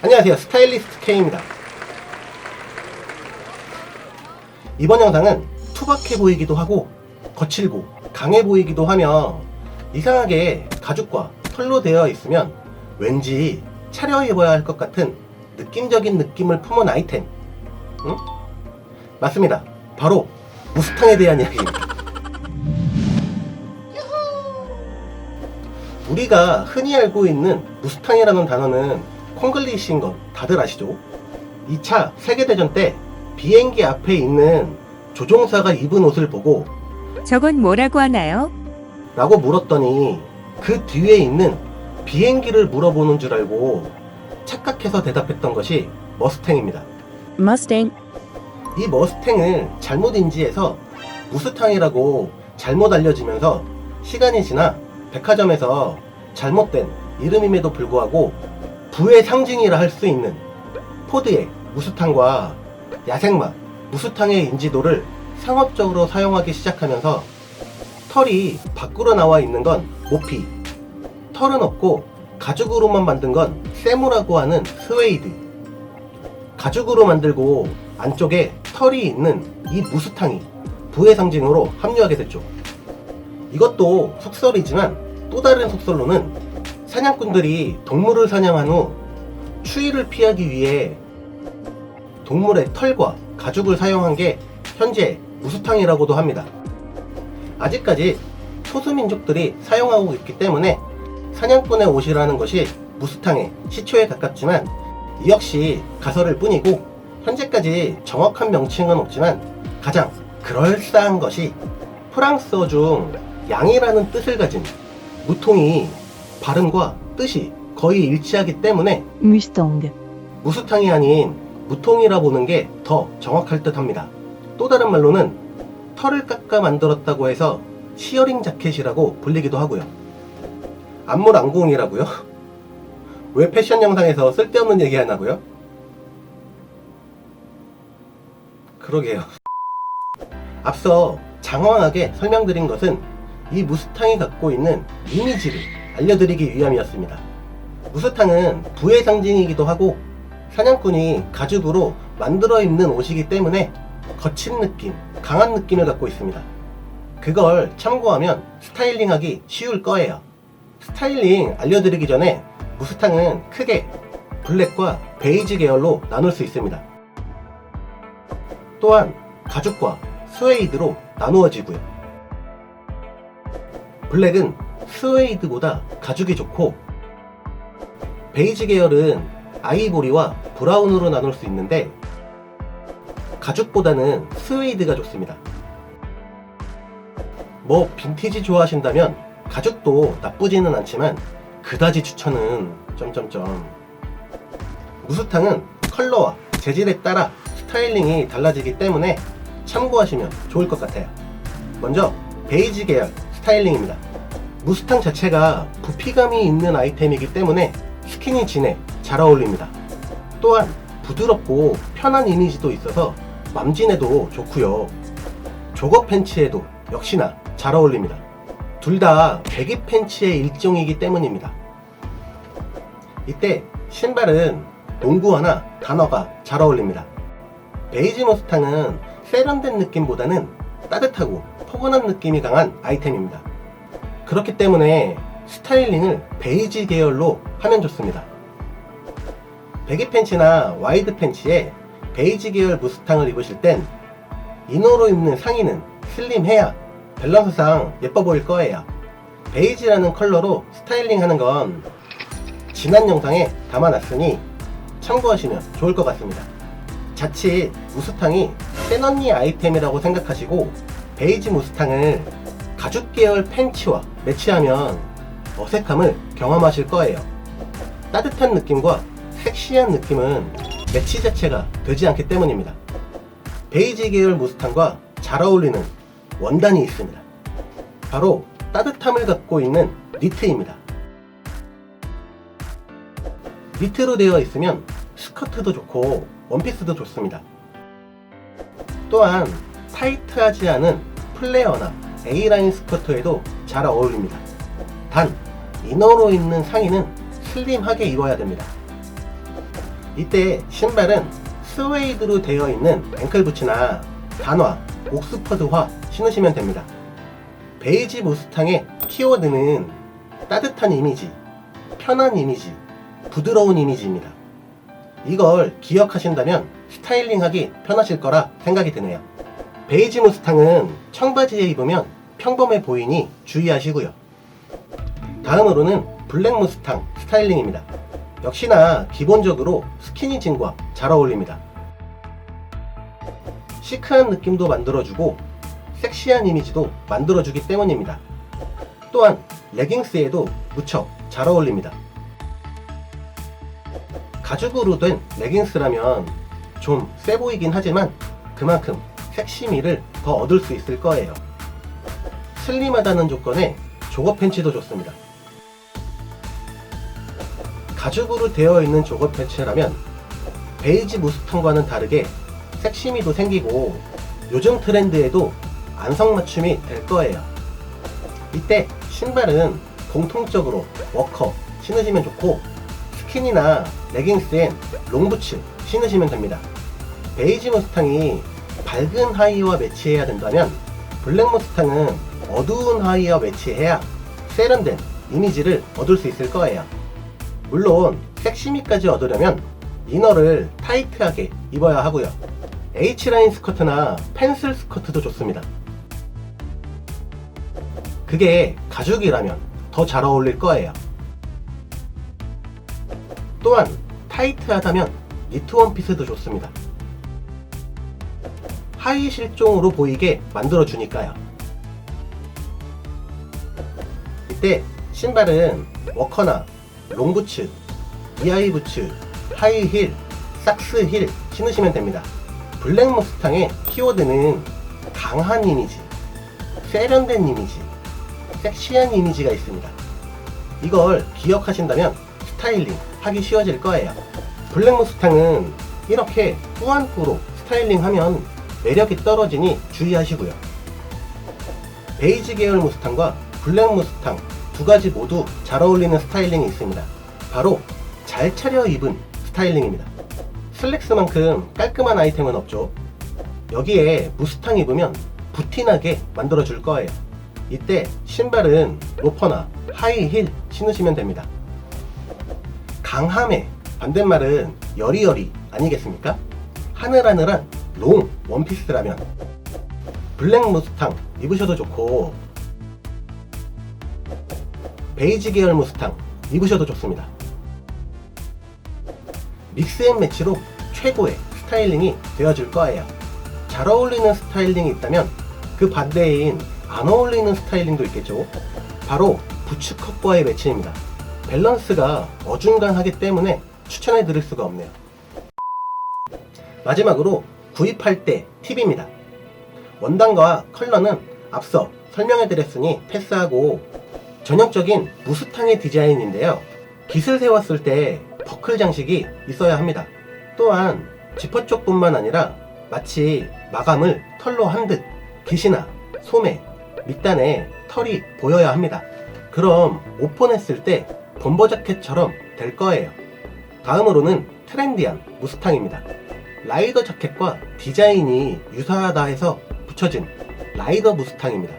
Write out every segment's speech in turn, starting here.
안녕하세요, 스타일리스트 K입니다. 이번 영상은 투박해 보이기도 하고 거칠고 강해 보이기도 하며 이상하게 가죽과 털로 되어 있으면 왠지 차려입어야 할 것 같은 느낌적인 느낌을 품은 아이템, 응? 맞습니다. 바로 무스탕에 대한 이야기입니다. 우리가 흔히 알고 있는 무스탕이라는 단어는 콩글리시인 건 다들 아시죠? 2차 세계대전 때 비행기 앞에 있는 조종사가 입은 옷을 보고 저건 뭐라고 하나요? 라고 물었더니 그 뒤에 있는 비행기를 물어보는 줄 알고 착각해서 대답했던 것이 머스탱입니다. Mustang. 이 머스탱을 잘못 인지해서 무스탕이라고 잘못 알려지면서 시간이 지나 백화점에서 잘못된 이름임에도 불구하고 부의 상징이라 할 수 있는 포드의 무스탕과 야생마 무스탕의 인지도를 상업적으로 사용하기 시작하면서 털이 밖으로 나와 있는 건 모피, 털은 없고 가죽으로만 만든 건 세무라고 하는 스웨이드, 가죽으로 만들고 안쪽에 털이 있는 이 무스탕이 부의 상징으로 합류하게 됐죠. 이것도 속설이지만 또 다른 속설로는 사냥꾼들이 동물을 사냥한 후 추위를 피하기 위해 동물의 털과 가죽을 사용한 게 현재 무스탕이라고도 합니다. 아직까지 소수민족들이 사용하고 있기 때문에 사냥꾼의 옷이라는 것이 무스탕의 시초에 가깝지만 이 역시 가설일 뿐이고 현재까지 정확한 명칭은 없지만 가장 그럴싸한 것이 프랑스어 중 양이라는 뜻을 가진 무통이 발음과 뜻이 거의 일치하기 때문에 Mustang. 무스탕이 아닌 무통이라 보는 게 더 정확할 듯 합니다. 또 다른 말로는 털을 깎아 만들었다고 해서 시어링 자켓이라고 불리기도 하고요. 안물안궁이라고요? 왜 패션 영상에서 쓸데없는 얘기 하나고요? 그러게요. 앞서 장황하게 설명드린 것은 이 무스탕이 갖고 있는 이미지를 알려드리기 위함이었습니다. 무스탕은 부의 상징이기도 하고 사냥꾼이 가죽으로 만들어 입는 옷이기 때문에 거친 느낌, 강한 느낌을 갖고 있습니다. 그걸 참고하면 스타일링하기 쉬울 거예요. 스타일링 알려드리기 전에 무스탕은 크게 블랙과 베이지 계열로 나눌 수 있습니다. 또한 가죽과 스웨이드로 나누어지고요. 블랙은 스웨이드보다 가죽이 좋고 베이지 계열은 아이보리와 브라운으로 나눌 수 있는데 가죽보다는 스웨이드가 좋습니다. 뭐 빈티지 좋아하신다면 가죽도 나쁘지는 않지만 그다지 추천은 무스탕은 컬러와 재질에 따라 스타일링이 달라지기 때문에 참고하시면 좋을 것 같아요. 먼저 베이지 계열 스타일링입니다. 무스탕 자체가 부피감이 있는 아이템이기 때문에 스키니진에 잘 어울립니다. 또한 부드럽고 편한 이미지도 있어서 맘진에도 좋고요. 조거 팬츠에도 역시나 잘 어울립니다. 둘 다 배기 팬츠의 일종이기 때문입니다. 이때 신발은 농구화나 단화가 잘 어울립니다. 베이지 무스탕은 세련된 느낌보다는 따뜻하고 포근한 느낌이 강한 아이템입니다. 그렇기 때문에 스타일링을 베이지 계열로 하면 좋습니다. 배기 팬츠나 와이드 팬츠에 베이지 계열 무스탕을 입으실 땐 이너로 입는 상의는 슬림해야 밸런스상 예뻐 보일 거예요. 베이지라는 컬러로 스타일링 하는 건 지난 영상에 담아놨으니 참고하시면 좋을 것 같습니다. 자칫 무스탕이 센언니 아이템이라고 생각하시고 베이지 무스탕을 가죽 계열 팬츠와 매치하면 어색함을 경험하실 거예요. 따뜻한 느낌과 섹시한 느낌은 매치 자체가 되지 않기 때문입니다. 베이지 계열 무스탕과 잘 어울리는 원단이 있습니다. 바로 따뜻함을 갖고 있는 니트입니다. 니트로 되어 있으면 스커트도 좋고 원피스도 좋습니다. 또한 타이트하지 않은 플레어나 A라인 스커트에도 잘 어울립니다. 단 이너로 입는 상의는 슬림하게 입어야 됩니다. 이때 신발은 스웨이드로 되어 있는 앵클부츠나 단화, 옥스퍼드화 신으시면 됩니다. 베이지 무스탕의 키워드는 따뜻한 이미지, 편한 이미지, 부드러운 이미지입니다. 이걸 기억하신다면 스타일링하기 편하실 거라 생각이 드네요. 베이지 무스탕은 청바지에 입으면 평범해 보이니 주의하시고요. 다음으로는 블랙 무스탕 스타일링입니다. 역시나 기본적으로 스키니진과 잘 어울립니다. 시크한 느낌도 만들어주고 섹시한 이미지도 만들어주기 때문입니다. 또한 레깅스에도 무척 잘 어울립니다. 가죽으로 된 레깅스라면 좀 세 보이긴 하지만 그만큼 섹시미를 더 얻을 수 있을 거예요. 슬림하다는 조건에 조거 팬츠도 좋습니다. 가죽으로 되어 있는 조거 팬츠라면 베이지 무스탕과는 다르게 섹시미도 생기고 요즘 트렌드에도 안성맞춤이 될 거예요. 이때 신발은 공통적으로 워커 신으시면 좋고 스키니나 레깅스엔 롱부츠 신으시면 됩니다. 베이지 무스탕이 밝은 하의와 매치해야 된다면 블랙 무스탕은 어두운 하의와 매치해야 세련된 이미지를 얻을 수 있을 거예요. 물론 섹시미까지 얻으려면 이너를 타이트하게 입어야 하고요. H라인 스커트나 펜슬 스커트도 좋습니다. 그게 가죽이라면 더 잘 어울릴 거예요. 또한 타이트하다면 니트 원피스도 좋습니다. 하의 실종으로 보이게 만들어 주니까요. 이때 신발은 워커나 롱부츠, 이하이 부츠, 하이힐, 삭스힐 신으시면 됩니다. 블랙 무스탕의 키워드는 강한 이미지, 세련된 이미지, 섹시한 이미지가 있습니다. 이걸 기억하신다면 스타일링 하기 쉬워질 거예요. 블랙 무스탕은 이렇게 꾸안꾸로 스타일링하면 매력이 떨어지니 주의하시고요. 베이지 계열 무스탕과 블랙 무스탕 두 가지 모두 잘 어울리는 스타일링이 있습니다. 바로 잘 차려 입은 스타일링입니다. 슬랙스만큼 깔끔한 아이템은 없죠. 여기에 무스탕 입으면 부티나게 만들어 줄 거예요. 이때 신발은 로퍼나 하이힐 신으시면 됩니다. 강함의 반대말은 여리여리 아니겠습니까? 하늘하늘한 롱 원피스라면 블랙 무스탕 입으셔도 좋고 베이지 계열 무스탕 입으셔도 좋습니다. 믹스앤매치로 최고의 스타일링이 되어줄 거예요. 잘 어울리는 스타일링이 있다면 그 반대인 안 어울리는 스타일링도 있겠죠. 바로 부츠컷과의 매치입니다. 밸런스가 어중간하기 때문에 추천해 드릴 수가 없네요. 마지막으로 구입할 때 팁입니다. 원단과 컬러는 앞서 설명해 드렸으니 패스하고 전형적인 무스탕의 디자인인데요. 깃을 세웠을 때 버클 장식이 있어야 합니다. 또한 지퍼 쪽뿐만 아니라 마치 마감을 털로 한 듯 깃이나 소매, 밑단에 털이 보여야 합니다. 그럼 오픈했을 때 bomber 자켓처럼 될 거예요. 다음으로는 트렌디한 무스탕입니다. 라이더 자켓과 디자인이 유사하다 해서 붙여진 라이더 무스탕입니다.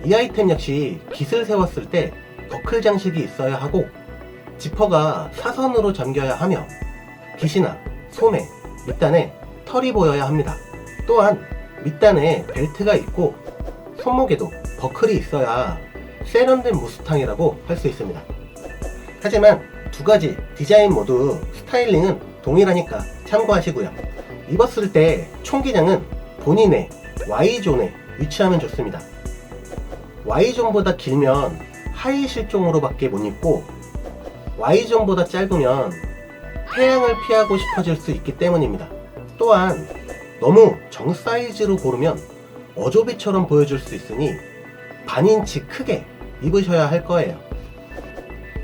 이 아이템 역시 깃을 세웠을 때 버클 장식이 있어야 하고 지퍼가 사선으로 잠겨야 하며 깃이나 소매, 밑단에 털이 보여야 합니다. 또한 밑단에 벨트가 있고 손목에도 버클이 있어야 세련된 무스탕이라고 할 수 있습니다. 하지만 두 가지 디자인 모두 스타일링은 동일하니까 참고하시고요. 입었을 때 총기장은 본인의 Y존에 위치하면 좋습니다. Y존보다 길면 하이 실종으로 밖에 못 입고 Y존보다 짧으면 태양을 피하고 싶어질 수 있기 때문입니다. 또한 너무 정 사이즈로 고르면 어조비처럼 보여줄 수 있으니 반인치 크게 입으셔야 할 거예요.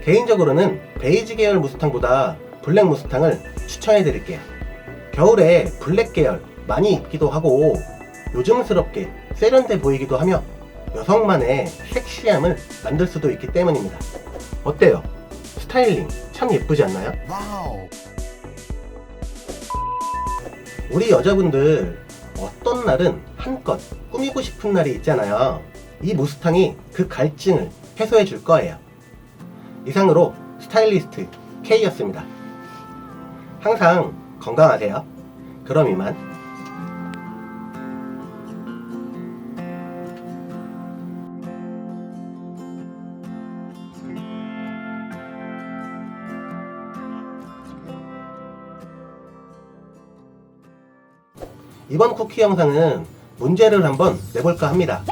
개인적으로는 베이지 계열 무스탕보다 블랙 무스탕을 추천해 드릴게요. 겨울에 블랙 계열 많이 입기도 하고 요즘스럽게 세련돼 보이기도 하며 여성만의 섹시함을 만들 수도 있기 때문입니다. 어때요? 스타일링 참 예쁘지 않나요? 와우. 우리 여자분들 어떤 날은 한껏 꾸미고 싶은 날이 있잖아요. 이 무스탕이 그 갈증을 해소해 줄 거예요. 이상으로 스타일리스트 K였습니다. 항상 건강하세요. 그럼 이만. 이번 쿠키 영상은 문제를 한번 내볼까 합니다.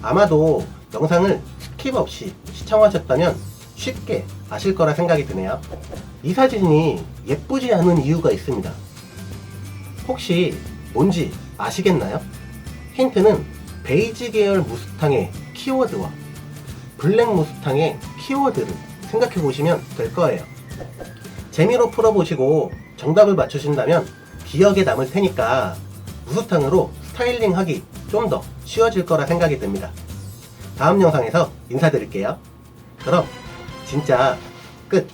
아마도 영상을 스킵 없이 시청하셨다면 쉽게 아실 거라 생각이 드네요. 이 사진이 예쁘지 않은 이유가 있습니다. 혹시 뭔지 아시겠나요? 힌트는 베이지 계열 무스탕의 키워드와 블랙 무스탕의 키워드를 생각해 보시면 될 거예요. 재미로 풀어보시고 정답을 맞추신다면 기억에 남을 테니까 무스탕으로 스타일링 하기 좀 더 쉬워질 거라 생각이 듭니다. 다음 영상에서 인사드릴게요. 그럼 진짜 끝!